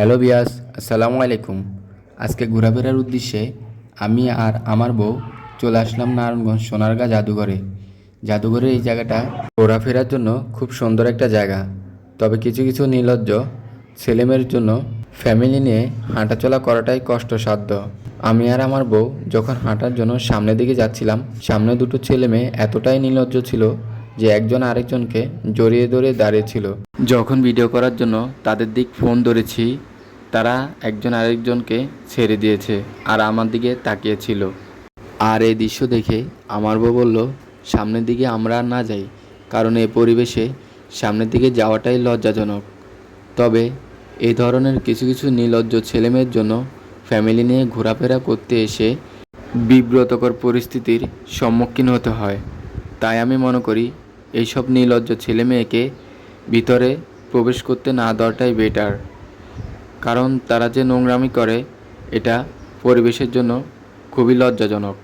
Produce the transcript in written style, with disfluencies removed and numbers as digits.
Hello বিয়াস, আসসালামু আলাইকুম। আজকে ঘোরাফেরার উদ্দেশ্যে আমি আর আমার বউ চলে আসলাম নারায়ণগঞ্জ সোনারগাঁ জাদুঘরে। জাদুঘরের এই জায়গাটা ঘোরাফেরার জন্য খুব সুন্দর একটা জায়গা। তবে কিছু কিছু নির্লজ্জ ছেলেমেয়ের জন্য ফ্যামিলি নিয়ে হাঁটাচলা করাটাই কষ্টসাধ্য। আমি আর আমার বউ যখন হাঁটার জন্য সামনের দিকে যাচ্ছিলাম, সামনে দুটো ছেলে মেয়ে এতটাই নির্লজ্জ ছিল যে একজন আরেকজনকে জড়িয়ে ধরে দাঁড়িয়েছিল। যখন ভিডিও করার জন্য তাদের দিক ফোন ধরেছি, তারা একজন আরেকজনকে ছেড়ে দিয়েছে আর আমার দিকে তাকিয়েছিল। আর এই দৃশ্য দেখে আমার বউ বলল, সামনের দিকে আমরা আর না যাই, কারণ এই পরিবেশে সামনের দিকে যাওয়াটাই লজ্জাজনক। তবে এই ধরনের কিছু কিছু নির্লজ্জ ছেলেমেয়ের জন্য ফ্যামিলি নিয়ে ঘোরাফেরা করতে এসে বিব্রতকর পরিস্থিতির সম্মুখীন হতে হয়। তাই আমি মনে করি এইসব নির্লজ্জ ছেলেমেয়েকে ভিতরে প্রবেশ করতে না দেওয়াটাই বেটার, কারণ তারা যে নোংরামি করে এটা পরিবেশের জন্য খুবই লজ্জাজনক।